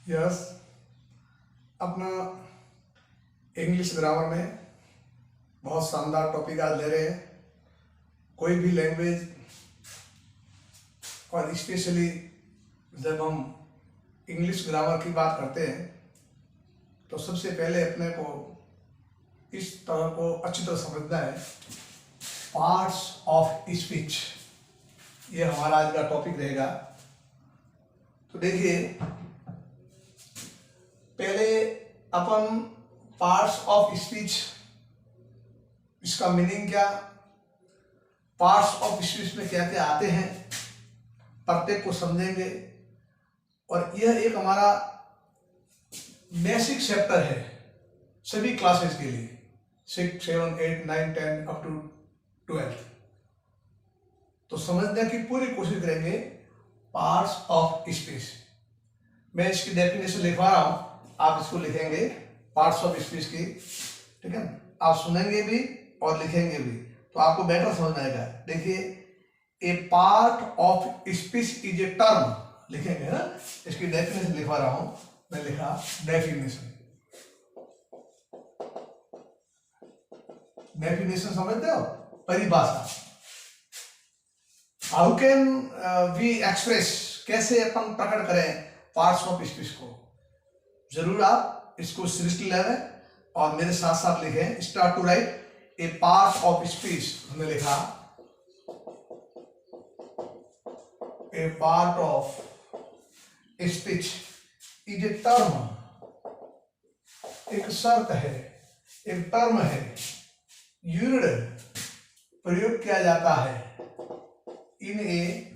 Yes, अपना English grammar में बहुत शानदार टॉपिक आज ले रहे हैं। कोई भी लैंग्वेज और स्पेशली जब हम इंग्लिश ग्रामर की बात करते हैं तो सबसे पहले अपने को इस तरह को अच्छी तरह समझना है। पार्ट्स ऑफ स्पीच, ये हमारा आज का टॉपिक रहेगा। तो देखिए, पहले अपन पार्ट्स ऑफ स्पीच, इसका मीनिंग क्या, पार्ट्स ऑफ स्पीच में क्या क्या आते हैं, प्रत्येक को समझेंगे। और यह एक हमारा बेसिक चैप्टर है सभी क्लासेस के लिए, 6, 7, 8, 9, 10 अप टू 12। तो समझने की पूरी कोशिश करेंगे पार्ट्स ऑफ स्पीच। मैं इसकी डेफिनेशन लिखवा रहा हूं, आप इसको लिखेंगे पार्ट्स ऑफ स्पीच की, ठीक है। आप सुनेंगे भी और लिखेंगे भी तो आपको बेटर समझ आएगा। देखिए, a part of speech is a term, लिखेंगे ना। इसकी डेफिनेशन लिखवा रहा हूं, मैं लिखा डेफिनेशन। डेफिनेशन समझते हो, परिभाषा। हाउ कैन वी एक्सप्रेस, कैसे अपन प्रकट करें पार्ट्स ऑफ स्पीच को। जरूर आप इसको सीरियसली लें और मेरे साथ साथ लिखें। Start to write a part of speech. हमने लिखा a part of speech is a term, एक शर्त है, एक टर्म है, यूज्ड, प्रयोग किया जाता है, इन ए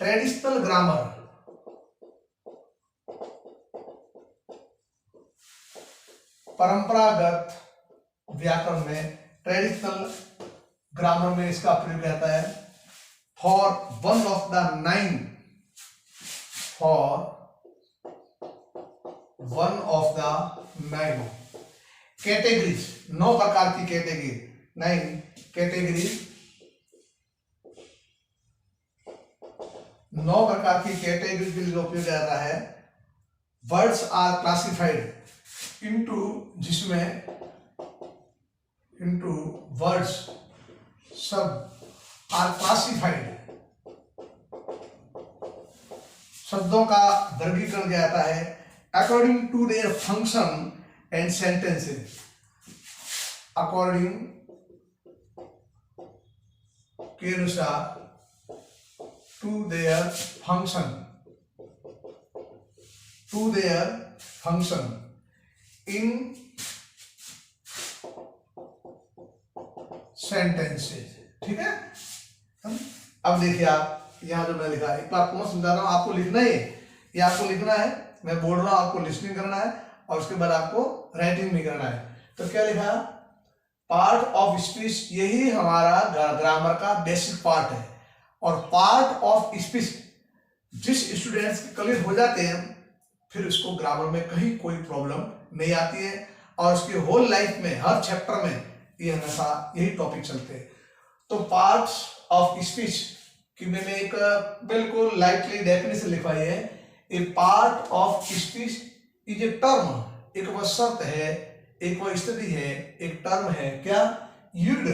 ट्रेडिशनल ग्रामर, परंपरागत व्याकरण में, ट्रेडिशनल ग्रामर में इसका प्रयोग रहता है। For one of the 9, for one of the 9 categories, 9 प्रकार की कैटेगरी, 9 कैटेगरीज, 9 प्रकार की कैटेगरी के लिए उपयोग किया जाता है। वर्ड्स आर क्लासिफाइड इनटू, जिसमें इनटू वर्ड्स, शब्द आर क्लासिफाइड, शब्दों का वर्गीकरण किया जाता है according to their function and sentences, according के अनुसार, to their function, to their function in sentences, ठीक है। अब देखिए, आप यहां जो मैं लिखा है, एक बार पुनः समझा रहा हूं, आपको लिखना है, ये आपको लिखना है, मैं बोल रहा हूं, आपको लिसनिंग करना है और उसके बाद आपको राइटिंग भी करना है। तो क्या लिखा, पार्ट ऑफ स्पीच, यही हमारा ग्रामर का बेसिक पार्ट है। और पार्ट ऑफ स्पीच जिस स्टूडेंट्स के क्लियर हो जाते हैं, फिर उसको ग्रामर में कहीं कोई प्रॉब्लम नहीं आती है और उसकी होल लाइफ में, हर चैप्टर में ये हमेशा यही टॉपिक चलते हैं। तो पार्ट्स ऑफ स्पीच कि मैंने एक बिल्कुल लाइटली डेफिनेशन लिखवाई है। A part of speech is a term, एक वह शर्त है, एक वह स्थिति है, एक टर्म है, क्या, यूज्ड,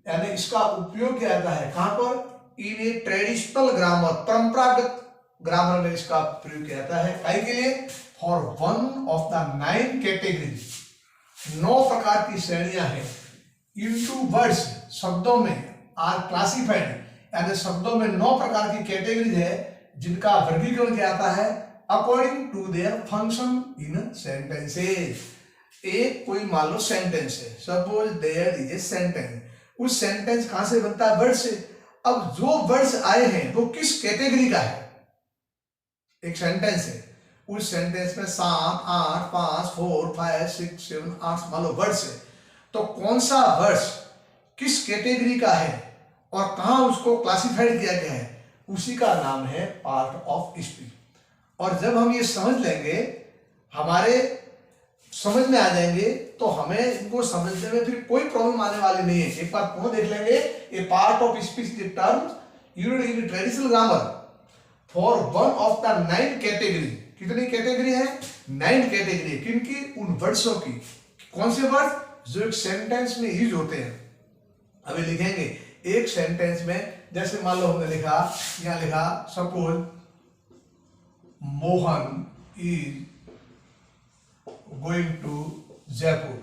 यानी इसका उपयोग किया जाता है कहां पर, इन ए ट्रेडिशनल ग्रामर, परंपरागत ग्रामर में इसका प्रयोग किया जाता है। काहे के लिए, for one of the 9 categories, 9 प्रकार की श्रेणियां हैं, इनटू वर्ड्स, शब्दों में, आर क्लासिफाइड, यानी शब्दों में 9 प्रकार की कैटेगरीज है जिनका वर्गीकरण किया जाता है according to their function in sentences. एक कोई मान लो सेंटेंस है, suppose there is a sentence, उस सेंटेंस कहां से बनता है, वर्ड से। अब जो वर्ड्स आए हैं वो किस कैटेगरी का है, एक सेंटेंस है, उस सेंटेंस में 7, 8, 5, 4, 5, 6, 7, 8 मान लो वर्ड्स है, तो कौन सा वर्ड्स किस कैटेगरी का है और कहां उसको क्लासिफाइड किया गया है, उसी का नाम है पार्ट ऑफ स्पीच। और जब हम ये समझ लेंगे, हमारे समझ में आ जाएंगे, तो हमें इनको समझने में फिर कोई प्रॉब्लम आने वाली नहीं है। एक बार पुनः देख लेंगे, a part of speech is term used in traditional grammar for one of the 9 category, कितनी कैटेगरी है? 9 कैटेगरी। किनकी? उन वर्ड्सों की। कौन से वर्ड? जो एक सेंटेंस में यूज होते हैं। अभी लिखेंगे एक सेंटेंस में, जैसे मान लो हमने लिखा, यहां लिखा suppose Mohan is going to Jaipur.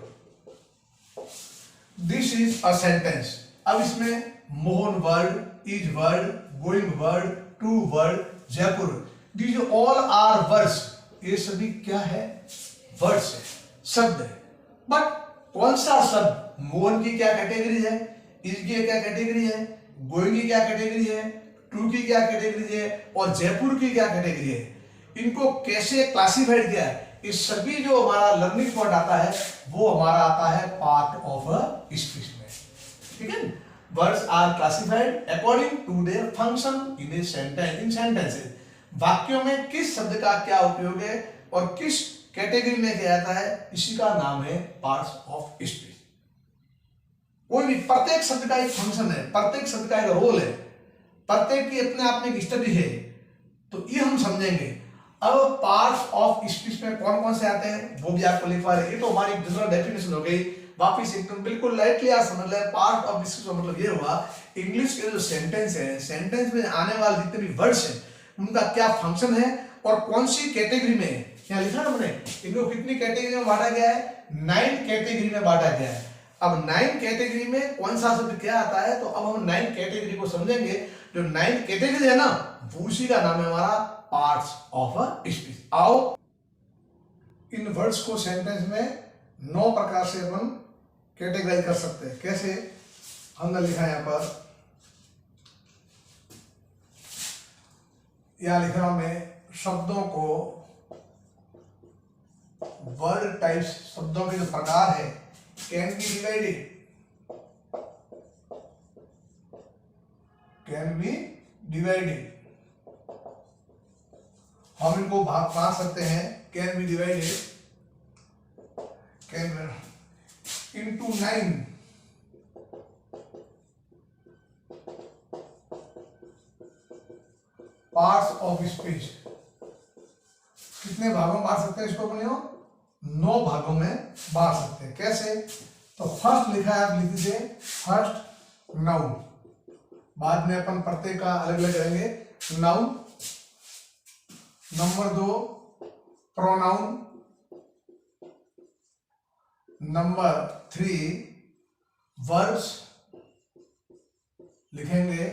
This is a sentence. अब इसमें Mohan word, is word, going word, to word, Jaipur, these all are words. ये सभी क्या है? वर्ड्स है, शब्द है। बट कौन सा शब्द? मोहन की क्या कैटेगरी है, इज की क्या कैटेगरी है, गोइंग की क्या कैटेगरी है, टू की क्या कैटेगरी है, और जयपुर की क्या कैटेगरी है। इनको कैसे क्लासिफाइड किया है? इस सभी जो हमारा लर्निंग पॉइंट आता है वो हमारा आता है पार्ट ऑफ स्पीच में। ठीक है। Words are classified according to their function in a sentence, in sentences. वाक्यों में किस शब्द का क्या उपयोग है और किस कैटेगरी में किया जाता है, इसी का नाम है पार्ट्स ऑफ स्पीच। कोई भी प्रत्येक शब्द का एक फंक्शन है, प्रत्येक शब्द का एक रोल है, प्रत्येक की अपने आप में एक स्टडी है, तो ये हम समझेंगे। अब पार्ट्स ऑफ स्पीच में कौन कौन से आते हैं वो भी आपको लिखवा रहे। ये तो हमारी जनरल डेफिनेशन हो गई, वापिस एकदम बिल्कुल लाइटली आप समझ लें। पार्ट ऑफ स्पीच का मतलब ये हुआ इंग्लिश के जो सेंटेंस है, सेंटेंस में आने वाले जितने भी वर्ड्स हैं उनका क्या फंक्शन है और कौन सी कैटेगरी में है। यहाँ लिखा ना हमने, इनको कितनी कैटेगरी में बांटा गया है? 9 कैटेगरी में बांटा गया है। अब 9 कैटेगरी में कौन सा शब्द क्या आता है, तो अब हम 9 कैटेगरी को समझेंगे। जो 9 कैटेगरी है ना, वो उसी का नाम है हमारा पार्ट्स ऑफ स्पीच। आओ इन वर्ड्स को सेंटेंस में 9 प्रकार से अपन कैटेगराइज कर सकते हैं। कैसे? हमने लिखा है यहां पर, यहां लिखा हमें शब्दों को, वर्ड टाइप्स, शब्दों के जो प्रकार है, can be divided, can be divided. हम इनको भाग पा सकते हैं, can be divided, can into 9 parts of speech. कितने भागों में बांट सकते हैं इसको अपने? 9 भागों में बांट सकते हैं। कैसे? तो फर्स्ट लिखा है, आप लिख दीजिए फर्स्ट नाउन, बाद में अपन प्रत्येक का अलग अलग करेंगे। Noun, number 2 pronoun, number 3 verbs लिखेंगे,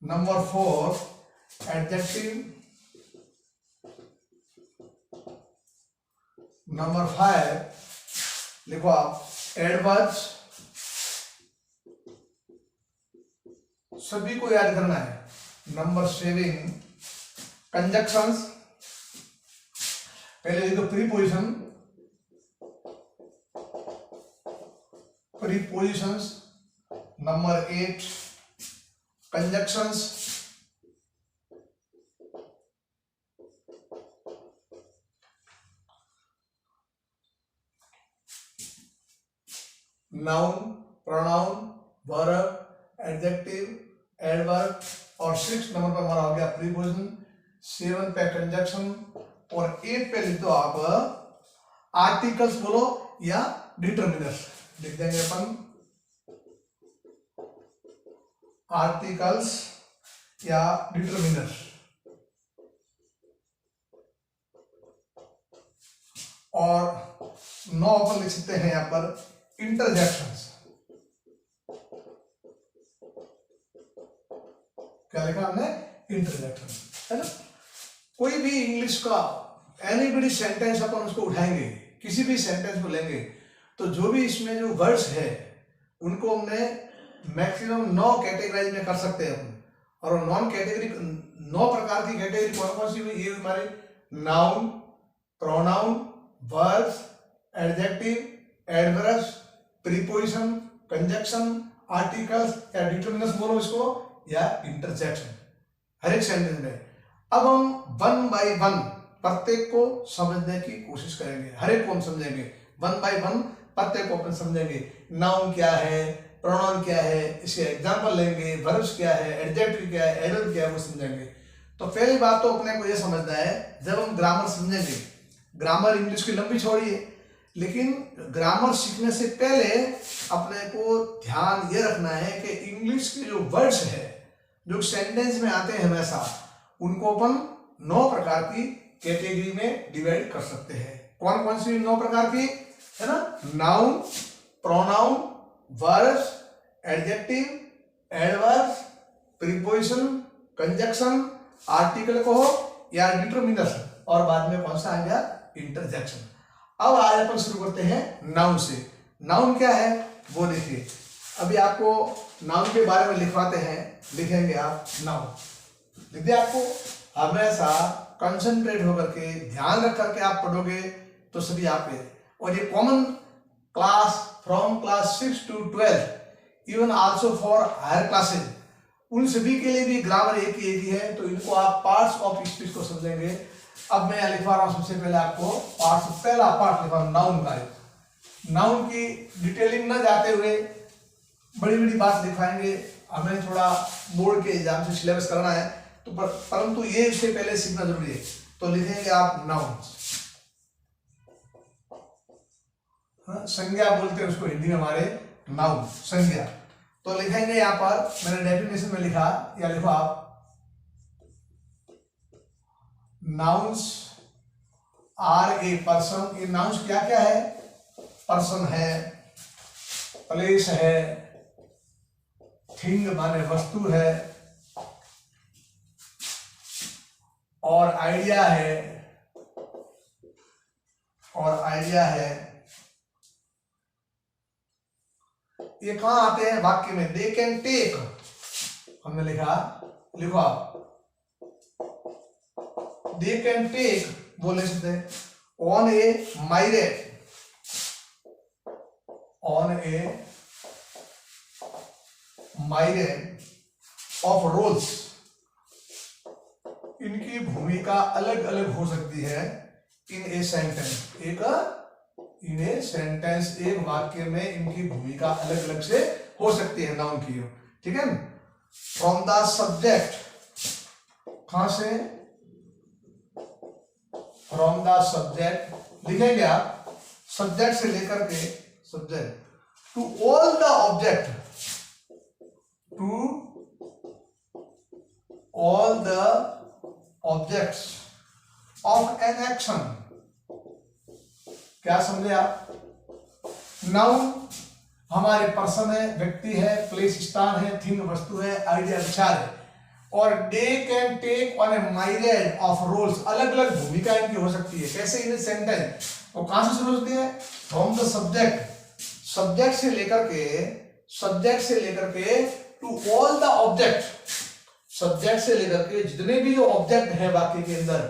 नंबर 4 एडजेक्टिव, नंबर 5 लिखो आप एडवर्ब्स। सभी को याद करना है। नंबर 7 कंजक्शंस, पहले लिखो preposition, prepositions. Number 8 conjunctions, noun, pronoun, verb, adjective, adverb, और 6 नंबर पर हमारा हो गया प्रीपोजिशन, 7 पे कंजक्शन, और 8 पे लिख दो आप आर्टिकल्स बोलो या डिटरमिनर्स। लिख देंगे अपन आर्टिकल्स या डिटरमिनर्स। और 9 अपन लिख सकते हैं यहां पर इंटरजेक्शंस। क्या लिखा हमने? इंटरजेक्शन, है ना। कोई भी इंग्लिश का एनीबडी सेंटेंस अपन उसको उठाएंगे, किसी भी सेंटेंस को लेंगे, तो जो भी इसमें जो वर्ड्स है उनको हमने मैक्सिमम 9 कैटेगराइज में कर सकते हैं अपन। और 9 कैटेगरी, 9 प्रकार की कैटेगरी कौन कौन सी हुई? ये हमारे noun, pronoun, verbs, adjective, adverbs, preposition, conjunction, articles या डिटरमिनर्स बोलो इसको, या इंटरजेक्शन, हर एक सेंटेंस में। अब हम 1 बाय 1 प्रत्येक को समझने की कोशिश करेंगे, हर एक को हम समझेंगे 1 बाय 1, प्रत्येक को अपन समझेंगे। नाउन क्या है, प्रोनाउन क्या है, इसके एग्जांपल लेंगे, वर्ब्स क्या है, एडजेक्टिव क्या है, एडवर्ब क्या है, वो समझेंगे। तो पहली बात तो अपने को ये समझना है, जब हम ग्रामर समझेंगे, ग्रामर इंग्लिश की लंबी छोड़िए, लेकिन ग्रामर सीखने से पहले अपने को ध्यान ये रखना है कि इंग्लिश के जो वर्ड्स है, जो सेंटेंस में आते हैं हमेशा, उनको अपन 9 प्रकार की कैटेगरी में डिवाइड कर सकते हैं। कौन कौन सी 9 प्रकार की है ना? Noun, pronoun, verbs, adjective, adverbs, preposition, conjunction, article कहो या डिटरमिनर, और बाद में कौन सा आ गया? इंटरजेक्शन। अब आज अपन शुरू करते हैं नाउन से। नाउन क्या है वो देखिए, अभी आपको नाउन के बारे में लिखवाते हैं, लिखेंगे आप नाउन। देखिए आपको हमेशा कंसंट्रेट होकर के ध्यान रख करके आप पढ़ोगे तो सभी आप है। और ये common class from class 6 to 12 even also for higher classes, उन सभी के लिए भी ग्रामर एक ही है। तो इनको आप पार्ट्स ऑफ स्पीच को समझेंगे। अब मैं लिखवा रहा हूं सबसे पहले आपको पार्ट्स, पहला पार्ट लिखवा नाउन का। नाउन की डिटेलिंग न जाते हुए बड़ी बड़ी बात लिखवाएंगे, हमें थोड़ा बोर्ड के एग्जाम से सिलेबस करना है, तो परंतु ये इससे पहले सीखना जरूरी है। तो लिखेंगे आप नाउन, संज्ञा बोलते हैं उसको हिंदी में हमारे, नाउन संज्ञा। तो लिखेंगे यहां पर, मैंने डेफिनेशन में लिखा, या लिखो आप, नाउन्स आर ए पर्सन। ये नाउन्स क्या क्या है? पर्सन है, प्लेस है, थिंग माने वस्तु है, और आइडिया है, ये कहां आते हैं? वाक्य में। दे कैन टेक, हमने लिखा, लिखो आप, दे कैन टेक बोले सकते हैं on a myriad, on a myriad of roles. इनकी भूमिका अलग अलग हो सकती है इन a sentence, in a sentence, एक वाक्य में इनकी भूमिका अलग अलग से हो सकती है नाउन की, ठीक है। फ्रॉम द सब्जेक्ट, कहां से? फ्रॉम द सब्जेक्ट लिखेंगे आप, सब्जेक्ट से लेकर के, subject to all the object, to all the objects of an action. क्या समझे आप? नाउन हमारे पर्सन है, व्यक्ति है, प्लेस स्थान है, थिंग वस्तु है, आइडिया विचार है, और they can take on a myriad of roles, अलग अलग भूमिका इनकी हो सकती है। कैसे? इन सेंटेंस, और कहां से शुरू होती है? फ्रॉम द सब्जेक्ट, सब्जेक्ट से लेकर के to all the object, subject से लेकर के जितने भी जो ऑब्जेक्ट है वाक्य के अंदर,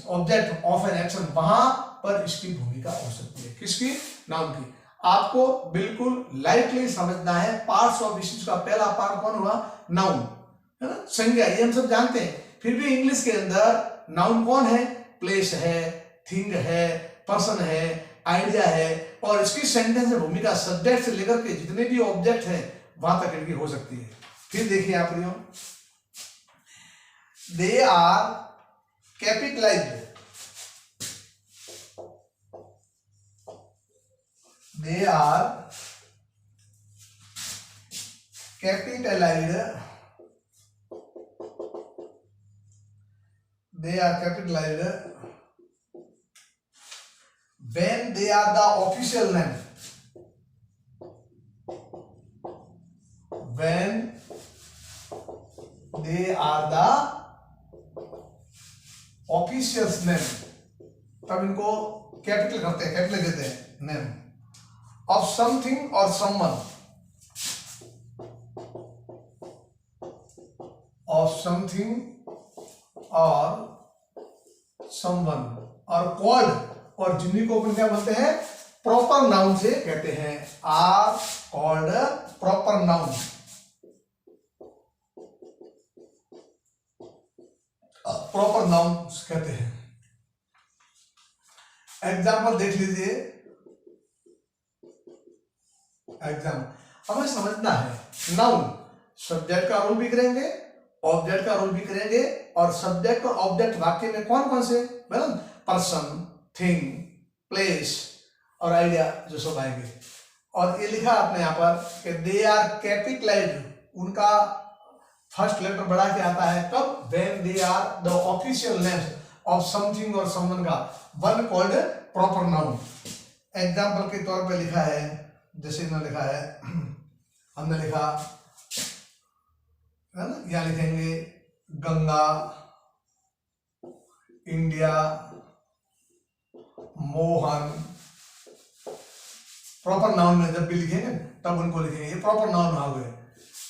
ऑब्जेक्ट ऑफ एन एक्शन, वहां पर इसकी भूमिका हो सकती है। किसकी? नाउन की। आपको बिल्कुल लाइटली समझना है। पार्ट्स ऑफ स्पीच का पहला पार्ट कौन हुआ? नाउन, है ना, संज्ञा, ये हम सब जानते हैं। फिर भी इंग्लिश के अंदर नाउन कौन है? प्लेस है, थिंग है, पर्सन है, आइडिया है, और इसकी सेंटेंस में भूमिका सब्जेक्ट से लेकर के जितने भी ऑब्जेक्ट है वहां तक इनकी हो सकती है। फिर देखिए आप, they are capitalized, they are capitalized, when they are the official name, when they are the official name, तब इनको कैपिटल करते हैं, कैपिटल देते हैं, name of something or someone, of something or someone, और called, और जिन्हीं को अपन क्या बोलते हैं? प्रॉपर नाउन से कहते हैं, are called proper noun, proper noun कहते हैं। एग्जाम्पल देख लीजिए, हमें समझना है नाउन सब्जेक्ट का रोल भी करेंगे, ऑब्जेक्ट का रोल भी करेंगे, और सब्जेक्ट और ऑब्जेक्ट वाक्य में कौन कौन से, मतलब पर्सन, थिंग, प्लेस और आइडिया जो सब आएंगे। और ये लिखा आपने यहाँ पर कि दे आर कैपिटलाइज्ड, उनका फर्स्ट लेटर बढ़ा के आता है कब, when they are the official names of something और समवन का one called proper noun. Example के तौर पे लिखा है, जैसे इन्होंने लिखा है, हमने लिखा है ना, यहाँ लिखेंगे Ganga, India, Mohan. Proper noun में जब भी लिखेंगे तब उनको लिखेंगे, ये प्रॉपर नाउन हो गए।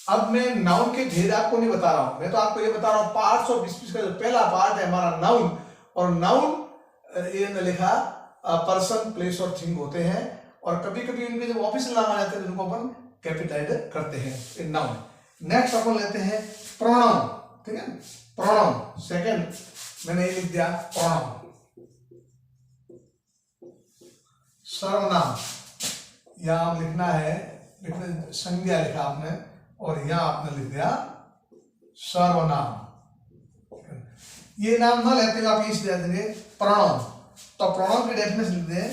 अब मैं नाउन के भेद आपको नहीं बता रहा हूं, मैं तो आपको ये बता रहा हूं पार्ट्स ऑफ स्पीच का जो पहला पार्ट है हमारा नाउन, और नाउन ये लिखा पर्सन, प्लेस और थिंग होते हैं, और कभी कभी उनके जब ऑफिशियल नाम आ जाते हैं उनको अपन कैपिटलाइज करते हैं नाउन। नेक्स्ट अपन लेते हैं प्रोनाउन, ठीक है, प्रोनाउन सेकंड मैंने ये लिख दिया प्रोनाउन, सर्वनाम, यहाँ लिखना है, लिखने संज्ञा लिखा आपने और यहाँ आपने लिख दिया सर्वनाम। ये नाम ना लेते हुए आप इसलिए देंगे प्रोनाउन, तो प्रोनाउन की डेफिनेशन लिख दें,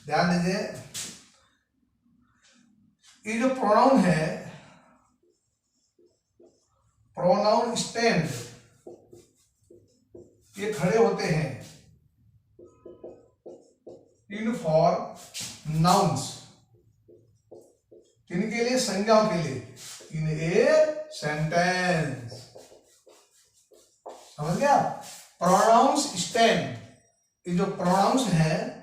ध्यान दीजिए। ये जो प्रोनाउन है, प्रोनाउन स्टैंड, ये खड़े होते हैं इन फॉर नाउन्स, किनके लिए, संज्ञाओं के लिए, इन ए सेंटेंस, समझ गया। प्रोनाउंस स्टैंड, ये जो प्रोनाउंस है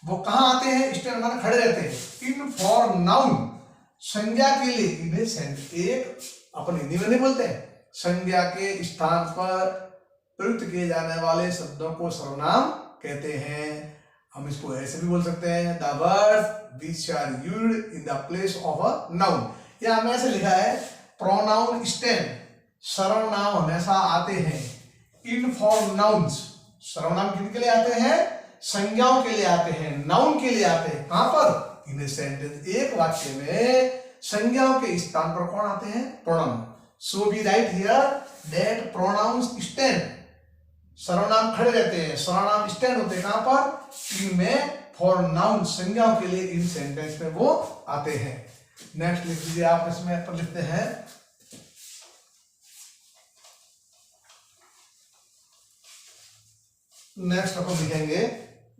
वो कहां आते हैं, स्टैंड माने खड़े रहते हैं, इन फॉर नाउन, संज्ञा के लिए, इन्हें सेंटेंस, एक अपन हिंदी में नहीं बोलते हैं, संज्ञा के स्थान पर प्रयुक्त किए जाने वाले शब्दों को सर्वनाम कहते हैं। हम इसको ऐसे भी बोल सकते हैं, the words which are used in the place of a noun। यहाँ में ऐसे लिखा है प्रोनाउन स्टैंड, सर्वनाम हमेशा आते हैं, इन फॉर नाउन्स, सर्वनाम किनके लिए आते हैं, संज्ञाओं के लिए आते हैं, नाउन के लिए आते हैं, कहां पर, इन सेंटेंस, एक वाक्य में संज्ञाओं के स्थान पर कौन आते हैं, pronoun. So we write here that pronouns stand, सर्वनाम खड़े रहते हैं, सर्वनाम स्टैंड होते हैं कहां पर, इनमें, फॉर नाउन, संज्ञाओं के लिए, इन सेंटेंस में वो आते हैं। नेक्स्ट लिख लीजिए आप, इसमें पर लिखते हैं नेक्स्ट अपन लिखेंगे,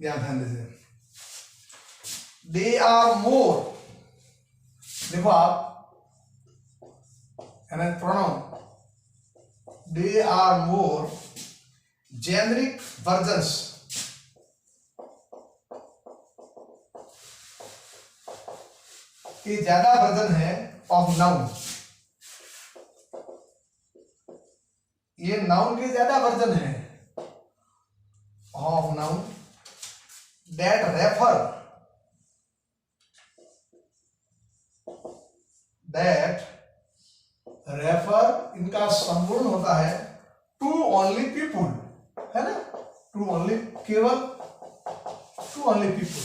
यहां ध्यान दीजिए, दे आर मोर, देखो आप pronoun, they are more generic versions, ये ज्यादा वर्जन है ऑफ नाउन, ये नाउन के ज्यादा वर्जन है of noun, that refer, that refer, इनका संपूर्ण होता है टू ओनली पीपुल, है ना, टू ओनली, केवल टू ओनली पीपुल।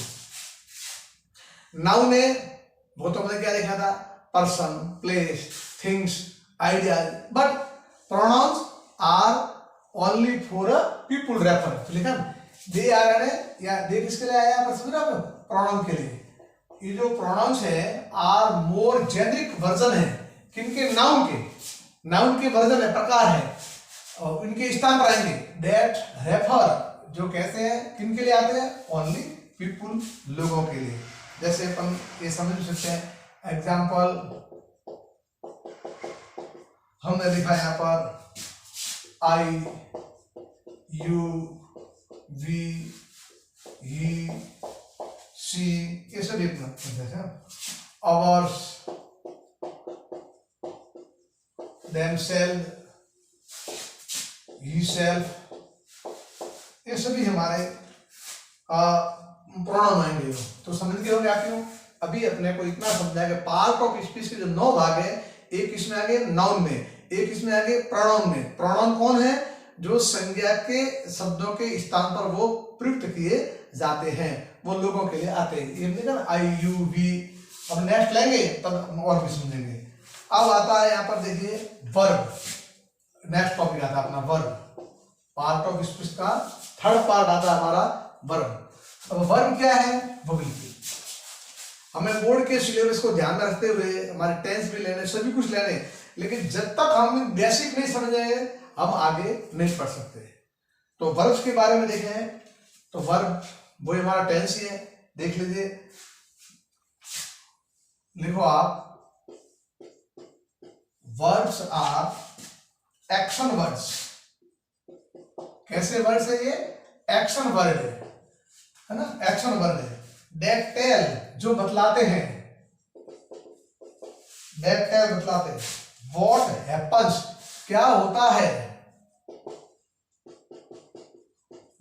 नाउन है वो तो मैंने क्या लिखा था, person, place, things, ideas, but pronouns are only for a people refer, तो लिखा दे आर है, या दे किसके लिए आया, पर समझ रहे हो, प्रोनाउन के लिए। ये जो प्रोनाउंस है आर मोर जेनरिक वर्जन है, किनके, नाउन के, नाउन के वर्जन है, प्रकार है, और इनके स्थान पर आएंगे, दैट रेफर, जो कैसे हैं, किनके लिए आते हैं, ओनली पीपुल, लोगों के लिए। जैसे अपन ये समझ सकते हैं, एग्जाम्पल हमने लिखा यहाँ पर आई, यू, वी, ही, सी, ये सब इतना, आवर्स, themselves, himself, ये सभी हमारे प्रोनाउन आएंगे। तो समझ गए होंगे आप क्यों। अभी अपने को इतना समझा कि पार्ट ऑफ स्पीच के जो 9 भाग है, एक इसमें आगे नाउन में, एक इसमें आगे प्रोनाउन में। प्रोनाउन कौन है, जो संज्ञा के शब्दों के स्थान पर वो प्रयुक्त किए जाते हैं, वो लोगों के लिए आते हैं। ये देखा ना, आई, यू, वी। अब नेक्स्ट लेंगे तब और भी समझेंगे। अब आता है यहाँ पर देखिए वर्ब, नेक्स्ट टॉपिक आता है अपना वर्ब। पार्ट ऑफ स्पीच का थर्ड पार्ट आता है हमारा वर्ब। अब वर्ब क्या है, वो बिल्कुल हमें बोर्ड के सिलेबस को ध्यान में रखते हुए हमारे टेंस भी लेने, सभी कुछ लेने, लेकिन जब तक हम बेसिक नहीं समझे हम आगे नहीं पढ़ सकते। तो वर्ब्स के बारे में देखें तो वर्ब वो हमारा टेंस ही है, देख लीजिए, लिखो आप, वर्ब्स आर एक्शन वर्ड्स। कैसे वर्ड्स है ये, एक्शन वर्ड है ना, एक्शन वर्ड है। दैट टेल जो बतलाते हैं, दैट टेल बतलाते हैं, व्हाट हैपन्स क्या होता है,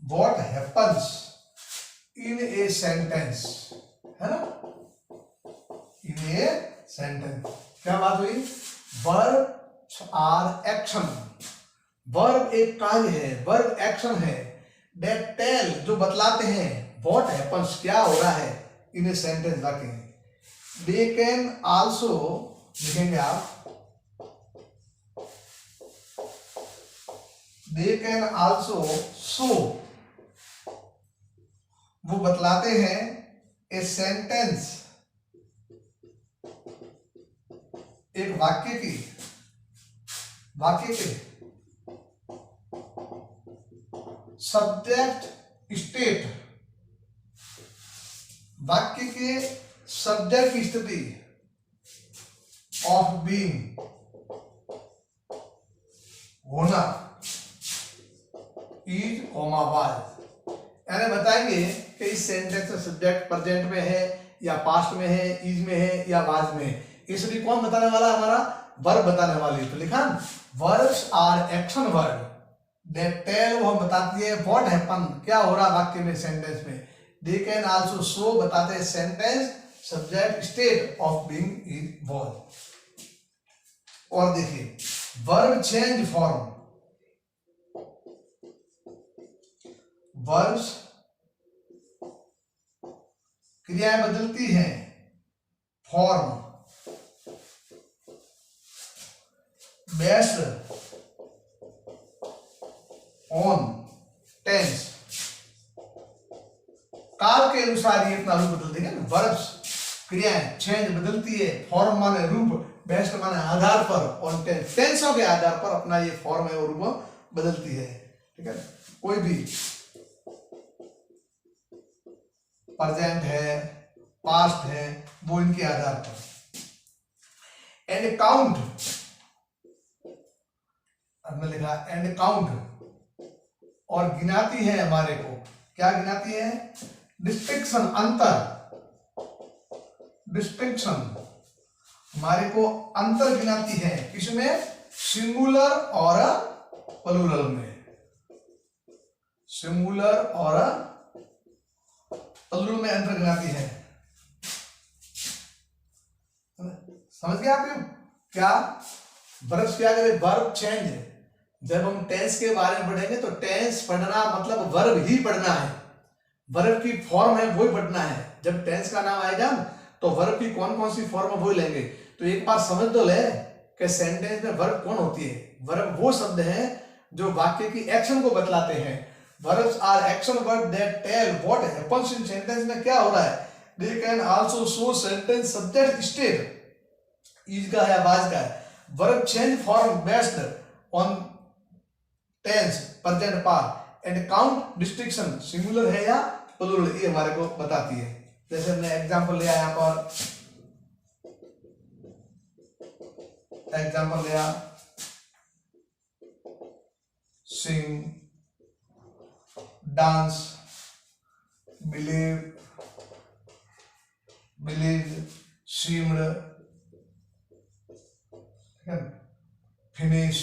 what happens in a sentence, है ना, इन ए सेंटेंस। क्या बात हुई, वर्ब आर एक्शन, वर्ब एक कार्य है, वर्ब एक्शन है। दैट टेल जो बतलाते हैं, व्हाट हैपन्स क्या हो रहा है, इन ए सेंटेंस वाक्य में। दे कैन आल्सो, लिखेंगे आप, दे कैन आल्सो शो, वो बतलाते हैं, ए सेंटेंस एक वाक्य की, वाक्य के सब्जेक्ट स्टेट, वाक्य के सब्जेक्ट की स्थिति, ऑफ बीइंग होना, इज कॉमा वाज, यानी बताएंगे कि इस सेंटेंस में सब्जेक्ट प्रेजेंट में है या पास्ट में है, इज में है या वाज में है। ये सभी कौन बताने वाला है, हमारा वर्ब बताने वाली। तो लिखा verbs are action word, that tell वो बताती है व्हाट हैपन क्या हो रहा वाक्य में, सेंटेंस में। दे कैन आल्सो शो बताते हैं sentence subject state of being is was. और देखिए वर्ब चेंज फॉर्म, वर्ब्स क्रियाएं बदलती हैं, फॉर्म बेस्ड ऑन टेंस, काल के अनुसार ये अपना रूप बदलते हैं। वर्ब्स क्रियाएं चेंज बदलती है, फॉर्म माने रूप, बेस्ड माने आधार पर, ऑन टेंस टेंसों के आधार पर अपना ये फॉर्म है और रूप बदलती है। ठीक है, कोई भी प्रेजेंट है, पास्ट है, वो इनके आधार पर। एंड काउंट, हमने लिखा एंड काउंट, और गिनाती है हमारे को, क्या गिनाती है, डिस्टिंक्शन अंतर, डिस्टिंक्शन हमारे को अंतर गिनाती है, किसमें, सिंगुलर और प्लूरल में, सिंगुलर और प्लूरल में अंतर गिनाती है। समझ गए आप क्या, वर्ब्स क्या करे, वर्ब चेंज। जब हम टेंस के बारे में पढ़ेंगे तो टेंस पढ़ना मतलब वर्ब ही पढ़ना है, वर्ब की फॉर्म है वही पढ़ना है। जब टेंस का नाम आएगा तो वर्ब की कौन कौन सी फॉर्म है वही लेंगे। तो एक बात समझ तो ले कि सेंटेंस में वर्ब कौन होती है, वर्ब वो शब्द हैं जो वाक्य की एक्शन को बतलाते हैं। Verbs are action word that tell what happens in sentence में क्या हो रहा है। They can also show sentence subject state, is का है, वाज का है। Verb change form based on tense, present part, and count distinction singular है या प्लूरल, ये हमारे को बताती है। जैसे हमने एग्जांपल लिया यहाँ पर, एग्जांपल लिया sing, dance, believe, believe, seemed, finish,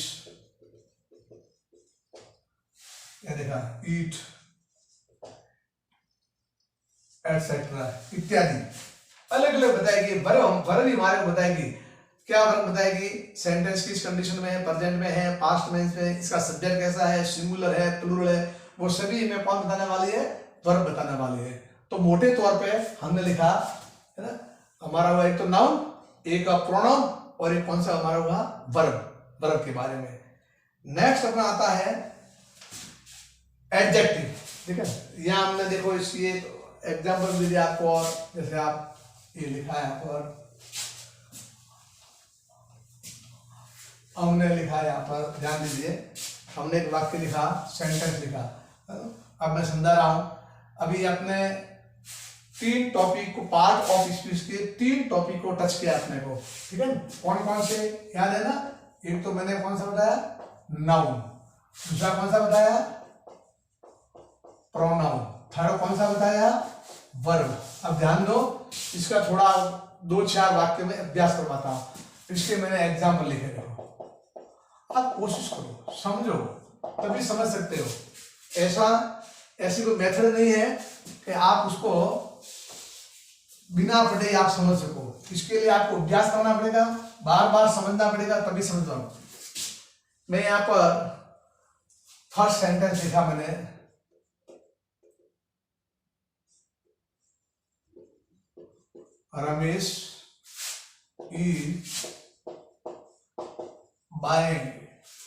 ये देखा, ईट, एटसेट्रा इत्यादि अलग अलग बताएगी। वर्ब ही हमारे को बताएगी, क्या वर्ब बताएगी, सेंटेंस किस कंडीशन में है, प्रेजेंट में है, पास्ट में है, इसका सब्जेक्ट कैसा है, सिंगुलर है, प्लूरल है, वो सभी में कौन बताने वाली है, वर्ब बताने वाली है। तो मोटे तौर पे हमने लिखा है ना, हमारा हुआ एक तो नाउन, एक प्रोनाउन, और एक कौन सा हमारा हुआ वर्ब, वर्ब के बारे में। नेक्स्ट अपना आता है एडजेक्टिव। ठीक है, यहाँ हमने देखो इसकी एग्जाम्पल दे दिया आपको, और जैसे आप ये लिखा है यहाँ पर, हमने लिखा है यहाँ पर, ध्यान दीजिए, हमने एक वाक्य लिखा, सेंटेंस लिखा। अब मैं समझा रहा हूं, अभी आपने 3 टॉपिक को, पार्ट ऑफ स्पीच के 3 टॉपिक को टच किया अपने को। ठीक है, कौन कौन से याद है ना? एक तो मैंने कौन सा बताया, नाउन, दूसरा कौन सा बताया, प्रोनाउन, थर्ड कौन सा बताया, वर्ब। अब ध्यान दो, इसका थोड़ा 2-4 वाक्य में अभ्यास करवाता हूं। इसके मैंने एग्जाम्पल लिखे, देखो, आप कोशिश करो, समझो, तभी समझ सकते हो। ऐसी कोई मेथड नहीं है कि आप उसको बिना पढ़े आप समझ सको। इसके लिए आपको अभ्यास करना पड़ेगा, बार बार समझना पड़ेगा, तभी समझ पाओ। मैं यहां पर फर्स्ट सेंटेंस लिखा मैंने, Ramesh is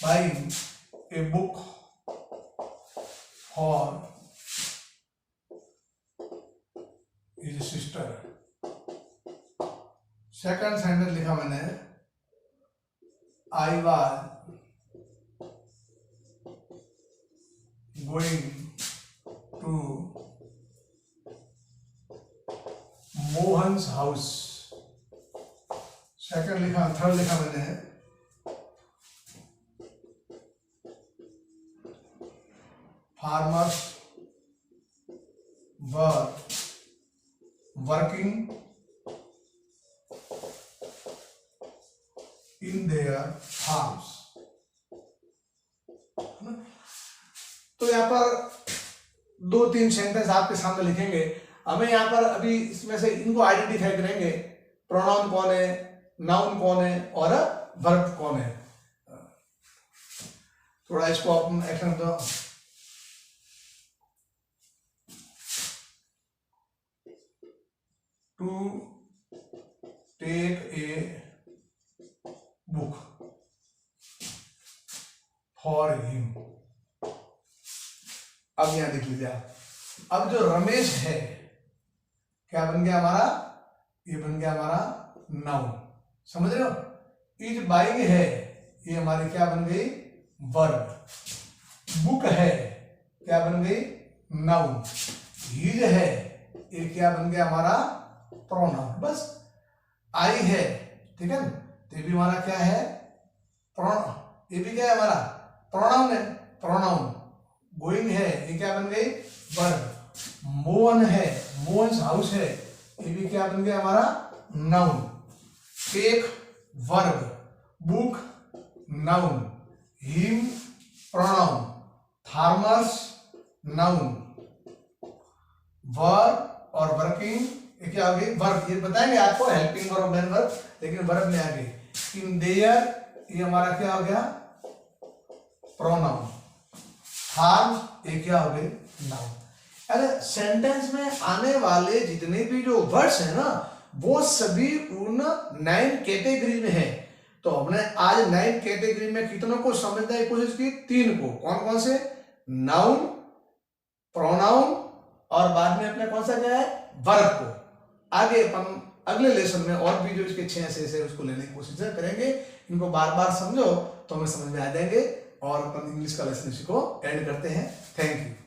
buying a book for his sister। Second sentence लिखा मैंने, I was going to Mohan's house. Second लिखा, थर्ड लिखा मैंने, farmers were working in their farms। तो यहाँ पर 2-3 सेंटेंस आपके सामने लिखेंगे। हमें यहाँ पर अभी इसमें से इनको आइडेंटिफाई करेंगे, प्रोनाउन कौन है, नाउन कौन है और वर्ब कौन है। थोड़ा इसको अपन एक्शन दो। To take a book for him। अब यहां देख लीजिए आप, अब जो रमेश है क्या बन गया हमारा, ये बन गया हमारा नाउन, समझ रहे हो। इज बाइंग है, ये हमारी क्या बन गई, वर्ब। बुक है, क्या बन गई, नाउन। हीज है, ये क्या बन गया हमारा, प्रोनाउन। बस आई है, ठीक है, तो ये भी हमारा क्या है, ये भी क्या है हमारा, प्रोनाउन है, प्रोनाउन। गोइंग है, ये क्या बन गई, वर्ब। मोहन है, मोहन्स हाउस है, ये भी क्या बन गया हमारा, noun. Take verb, book noun, him pronoun, farmers noun, verb और वर्किंग ये क्या हो गई, वर्ब। ये बताएंगे आपको, हेल्पिंग वर्ब, मेन वर्ब, लेकिन वर्ब में आ गई। इन देयर, ये हमारा क्या हो गया, प्रोनाउन। फार्म, ये क्या हो गई, नाउन। अगर सेंटेंस में आने वाले जितने भी जो वर्ड्स हैं ना, वो सभी उन 9 कैटेगरी में है। तो हमने आज 9 कैटेगरी में कितनों को समझने की कोशिश की, 3 को। कौन कौन से, नाउन, प्रोनाउन और बाद में अपने कौन सा क्या है, वर्ब को। आगे अपन अगले लेसन में और भी जो इसके 6 ऐसे उसको लेने की कोशिश करेंगे। इनको बार बार समझो तो हमें समझ में आ जाएंगे, और अपन इंग्लिश का लेसन इसी को एंड करते हैं। Thank you.